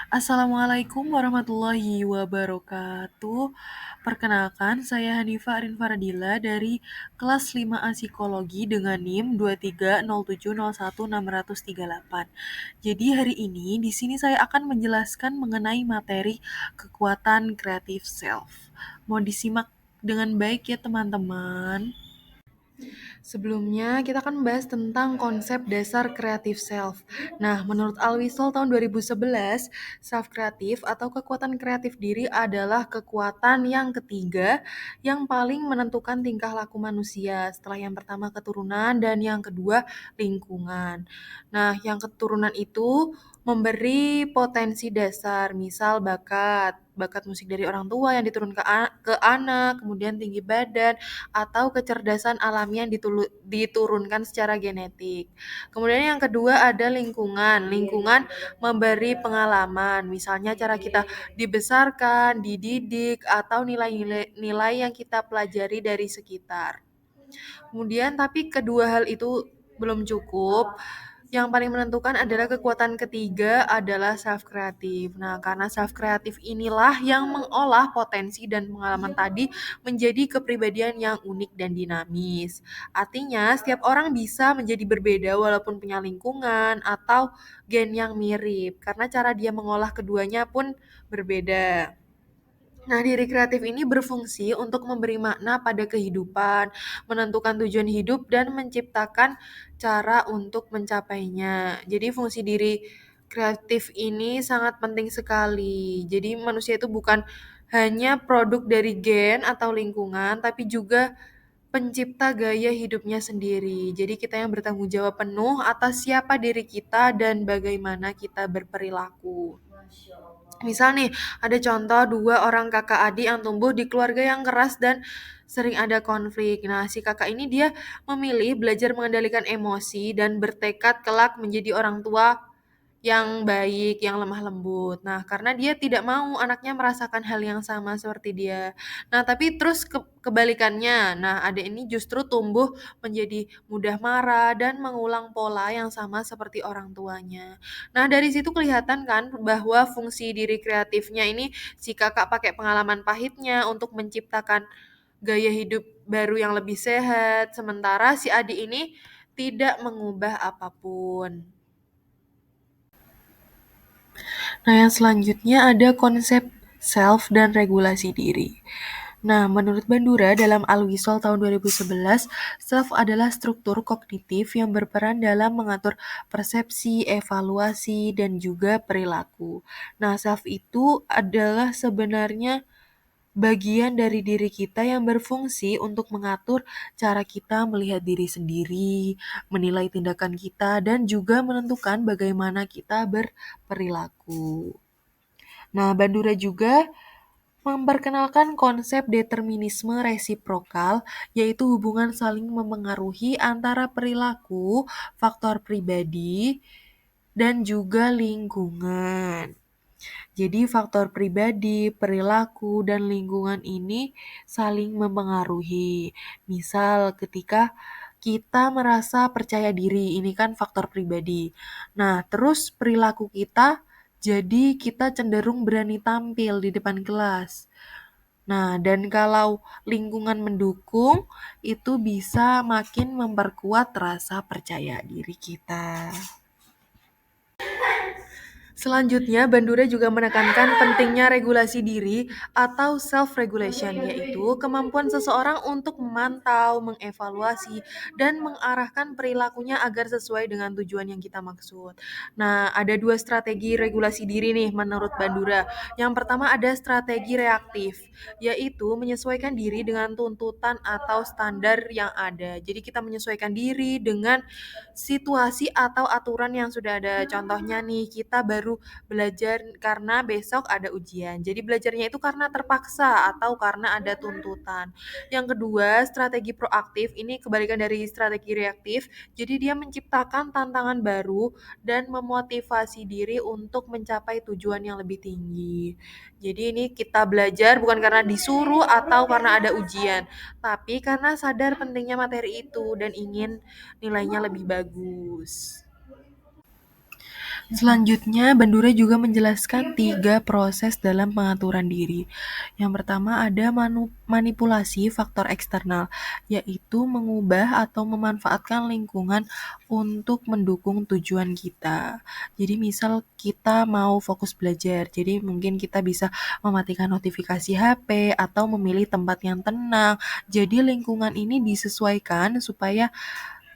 Assalamualaikum warahmatullahi wabarakatuh. Perkenalkan, saya Hanifa Arin Faradila dari kelas 5A Psikologi dengan NIM 230701638. Jadi hari ini di sini saya akan menjelaskan mengenai materi kekuatan kreatif self. Mau disimak dengan baik ya teman-teman. Sebelumnya, kita akan membahas tentang konsep dasar kreatif self. Nah, menurut Alwisol tahun 2011, self kreatif atau kekuatan kreatif diri adalah kekuatan yang ketiga yang paling menentukan tingkah laku manusia. Setelah yang pertama keturunan dan yang kedua lingkungan. Nah, yang keturunan itu memberi potensi dasar, misal bakat musik dari orang tua yang diturunkan ke anak, kemudian tinggi badan, atau kecerdasan alami yang diturunkan secara genetik. Kemudian yang kedua ada lingkungan. Lingkungan memberi pengalaman, misalnya cara kita dibesarkan, dididik, atau nilai-nilai yang kita pelajari dari sekitar. Kemudian tapi kedua hal itu belum cukup. Yang paling menentukan adalah kekuatan ketiga adalah self kreatif. Nah, karena self kreatif inilah yang mengolah potensi dan pengalaman tadi menjadi kepribadian yang unik dan dinamis. Artinya, setiap orang bisa menjadi berbeda walaupun punya lingkungan atau gen yang mirip, karena cara dia mengolah keduanya pun berbeda. Nah, diri kreatif ini berfungsi untuk memberi makna pada kehidupan, menentukan tujuan hidup, dan menciptakan cara untuk mencapainya. Jadi, fungsi diri kreatif ini sangat penting sekali. Jadi, manusia itu bukan hanya produk dari gen atau lingkungan, tapi juga pencipta gaya hidupnya sendiri. Jadi, kita yang bertanggung jawab penuh atas siapa diri kita dan bagaimana kita berperilaku. Misal nih, ada contoh dua orang kakak adik yang tumbuh di keluarga yang keras dan sering ada konflik. Nah, si kakak ini dia memilih belajar mengendalikan emosi dan bertekad kelak menjadi orang tua yang baik, yang lemah lembut. Nah, karena dia tidak mau anaknya merasakan hal yang sama seperti dia. Nah, tapi terus kebalikannya. Nah, adik ini justru tumbuh menjadi mudah marah dan mengulang pola yang sama seperti orang tuanya. Nah, dari situ kelihatan kan bahwa fungsi diri kreatifnya ini si kakak pakai pengalaman pahitnya untuk menciptakan gaya hidup baru yang lebih sehat, sementara si adik ini tidak mengubah apapun. Nah, yang selanjutnya ada konsep self dan regulasi diri. Nah, menurut Bandura dalam Al-Wisol tahun 2011, self adalah struktur kognitif yang berperan dalam mengatur persepsi, evaluasi, dan juga perilaku. Nah, self itu adalah sebenarnya bagian dari diri kita yang berfungsi untuk mengatur cara kita melihat diri sendiri, menilai tindakan kita, dan juga menentukan bagaimana kita berperilaku. Nah, Bandura juga memperkenalkan konsep determinisme resiprokal, yaitu hubungan saling memengaruhi antara perilaku, faktor pribadi, dan juga lingkungan. Jadi faktor pribadi, perilaku, dan lingkungan ini saling mempengaruhi. Misal ketika kita merasa percaya diri, ini kan faktor pribadi. Nah, terus perilaku kita, jadi kita cenderung berani tampil di depan kelas. Nah, dan kalau lingkungan mendukung, itu bisa makin memperkuat rasa percaya diri kita. Selanjutnya, Bandura juga menekankan pentingnya regulasi diri atau self-regulation, yaitu kemampuan seseorang untuk memantau, mengevaluasi, dan mengarahkan perilakunya agar sesuai dengan tujuan yang kita maksud. Nah, ada dua strategi regulasi diri nih menurut Bandura. Yang pertama ada strategi reaktif, yaitu menyesuaikan diri dengan tuntutan atau standar yang ada. Jadi kita menyesuaikan diri dengan situasi atau aturan yang sudah ada. Contohnya nih, kita baru belajar karena besok ada ujian. Jadi belajarnya itu karena terpaksa atau karena ada tuntutan. Yang kedua, strategi proaktif ini kebalikan dari strategi reaktif. Jadi dia menciptakan tantangan baru dan memotivasi diri untuk mencapai tujuan yang lebih tinggi. Jadi ini kita belajar bukan karena disuruh atau karena ada ujian, tapi karena sadar pentingnya materi itu dan ingin nilainya lebih bagus. Selanjutnya, Bandura juga menjelaskan 3 proses dalam pengaturan diri. Yang pertama ada manipulasi faktor eksternal, yaitu mengubah atau memanfaatkan lingkungan untuk mendukung tujuan kita. Jadi misal kita mau fokus belajar, jadi mungkin kita bisa mematikan notifikasi HP atau memilih tempat yang tenang. Jadi lingkungan ini disesuaikan supaya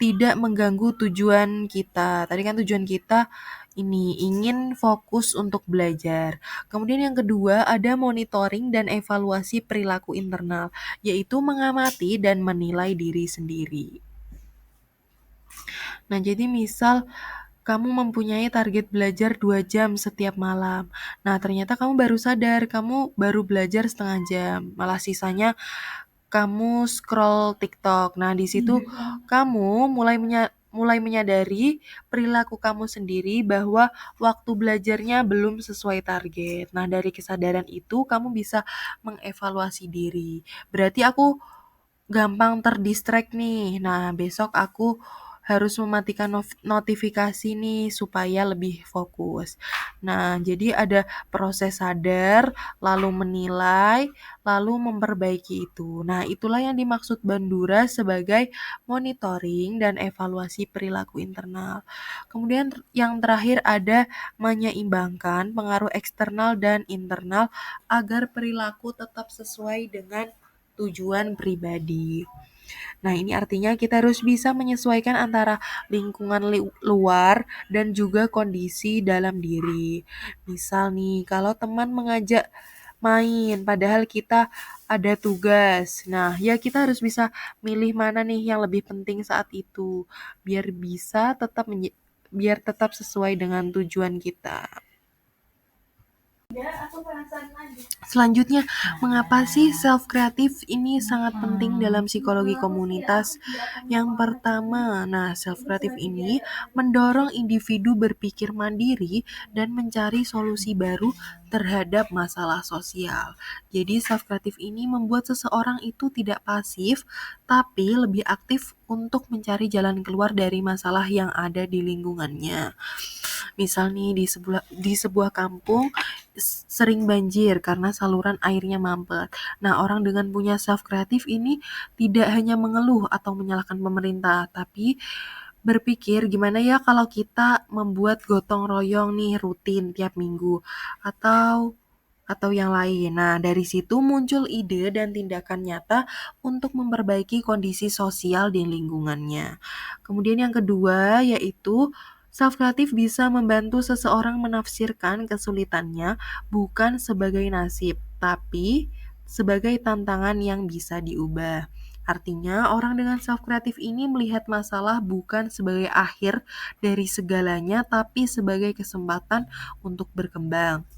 tidak mengganggu tujuan kita. Tadi kan tujuan kita ini ingin fokus untuk belajar. Kemudian yang kedua ada monitoring dan evaluasi perilaku internal, yaitu mengamati dan menilai diri sendiri. Nah, jadi misal kamu mempunyai target belajar 2 jam setiap malam. Nah, ternyata kamu baru sadar, kamu baru belajar setengah jam, malah sisanya kamu scroll TikTok. Nah, di situ kamu mulai menyadari perilaku kamu sendiri bahwa waktu belajarnya belum sesuai target. Nah, dari kesadaran itu kamu bisa mengevaluasi diri. Berarti aku gampang terdistract nih. Nah, besok aku harus mematikan notifikasi nih supaya lebih fokus. Nah, jadi ada proses sadar, lalu menilai, lalu memperbaiki itu. Nah, itulah yang dimaksud Bandura sebagai monitoring dan evaluasi perilaku internal. Kemudian yang terakhir ada menyeimbangkan pengaruh eksternal dan internal agar perilaku tetap sesuai dengan tujuan pribadi. Nah, ini artinya kita harus bisa menyesuaikan antara lingkungan luar dan juga kondisi dalam diri. Misal nih, kalau teman mengajak main, padahal kita ada tugas. Nah, ya kita harus bisa milih mana nih yang lebih penting saat itu, biar bisa biar tetap sesuai dengan tujuan kita. Selanjutnya, mengapa sih self kreatif ini sangat penting dalam psikologi komunitas? Yang pertama, nah self kreatif ini mendorong individu berpikir mandiri dan mencari solusi baru terhadap masalah sosial. Jadi self kreatif ini membuat seseorang itu tidak pasif, tapi lebih aktif untuk mencari jalan keluar dari masalah yang ada di lingkungannya. Misal nih di sebuah kampung sering banjir karena saluran airnya mampet. Nah, orang dengan punya self kreatif ini tidak hanya mengeluh atau menyalahkan pemerintah, tapi berpikir gimana ya kalau kita membuat gotong royong nih rutin tiap minggu atau yang lain. Nah, dari situ muncul ide dan tindakan nyata untuk memperbaiki kondisi sosial di lingkungannya. Kemudian yang kedua yaitu self kreatif bisa membantu seseorang menafsirkan kesulitannya bukan sebagai nasib, tapi sebagai tantangan yang bisa diubah. Artinya, orang dengan self kreatif ini melihat masalah bukan sebagai akhir dari segalanya, tapi sebagai kesempatan untuk berkembang.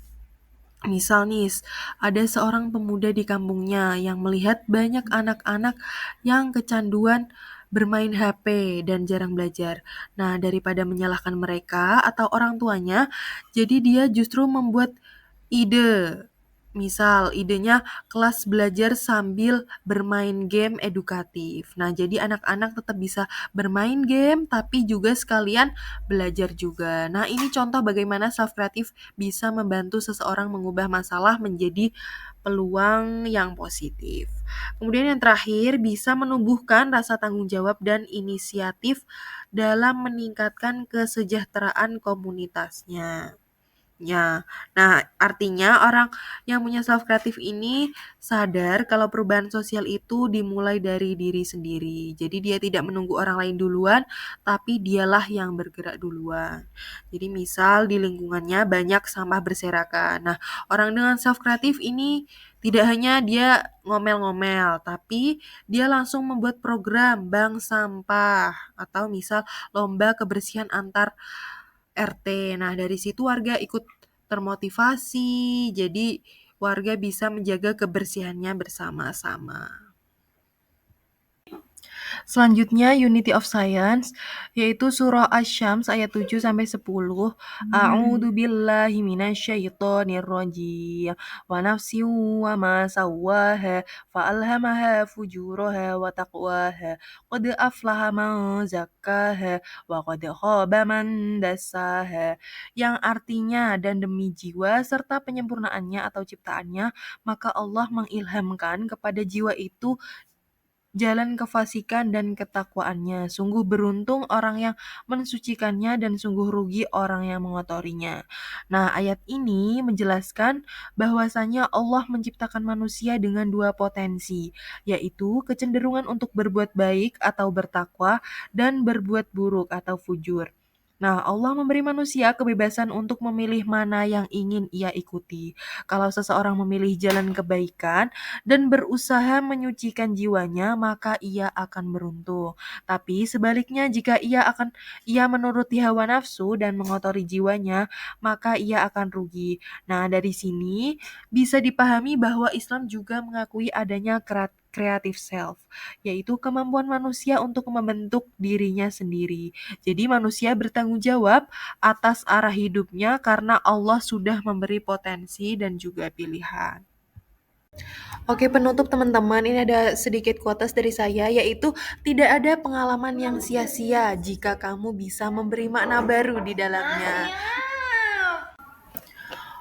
Misal nih, ada seorang pemuda di kampungnya yang melihat banyak anak-anak yang kecanduan bermain HP dan jarang belajar. Nah, daripada menyalahkan mereka atau orang tuanya, jadi dia justru membuat ide. Misal, idenya kelas belajar sambil bermain game edukatif. Nah, jadi anak-anak tetap bisa bermain game, tapi juga sekalian belajar juga. Nah, ini contoh bagaimana self kreatif bisa membantu seseorang mengubah masalah menjadi peluang yang positif. Kemudian yang terakhir, bisa menumbuhkan rasa tanggung jawab dan inisiatif dalam meningkatkan kesejahteraan komunitasnya. Ya, nah artinya orang yang punya self kreatif ini sadar kalau perubahan sosial itu dimulai dari diri sendiri. Jadi dia tidak menunggu orang lain duluan, tapi dialah yang bergerak duluan. Jadi misal di lingkungannya banyak sampah berserakan. Nah, orang dengan self kreatif ini tidak hanya dia ngomel-ngomel, tapi dia langsung membuat program bank sampah atau misal lomba kebersihan antar RT. Nah, dari situ warga ikut termotivasi, jadi warga bisa menjaga kebersihannya bersama-sama. Selanjutnya Unity of Science, yaitu surah Asy-Syams ayat 7 sampai 10. A'udzu billahi minasyaitonir rajim. Wa nafsin wa ma sawwaha fa'alhamaha fujuraha wa taqwaha. Qad aflaha man zakkaha wa qad khaba man dassaha. Yang artinya dan demi jiwa serta penyempurnaannya atau ciptaannya, maka Allah mengilhamkan kepada jiwa itu jalan kefasikan dan ketakwaannya. Sungguh beruntung orang yang mensucikannya dan sungguh rugi orang yang mengotorinya. Nah, ayat ini menjelaskan bahwasanya Allah menciptakan manusia dengan dua potensi, yaitu kecenderungan untuk berbuat baik atau bertakwa dan berbuat buruk atau fujur. Nah, Allah memberi manusia kebebasan untuk memilih mana yang ingin ia ikuti. Kalau seseorang memilih jalan kebaikan, dan berusaha menyucikan jiwanya, maka ia akan beruntung. Tapi sebaliknya jika ia menuruti hawa nafsu dan mengotori jiwanya, maka ia akan rugi. Nah, dari sini bisa dipahami bahwa Islam juga mengakui adanya creative self, yaitu kemampuan manusia untuk membentuk dirinya sendiri. Jadi manusia bertanggung jawab atas arah hidupnya karena Allah sudah memberi potensi dan juga pilihan. Oke, penutup teman-teman, ini ada sedikit quotes dari saya, yaitu tidak ada pengalaman yang sia-sia jika kamu bisa memberi makna baru di dalamnya.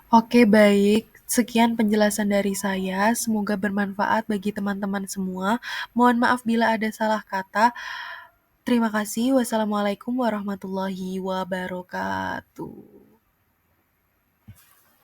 Oke, baik. Sekian penjelasan dari saya. Semoga bermanfaat bagi teman-teman semua. Mohon maaf bila ada salah kata. Terima kasih. Wassalamualaikum warahmatullahi wabarakatuh.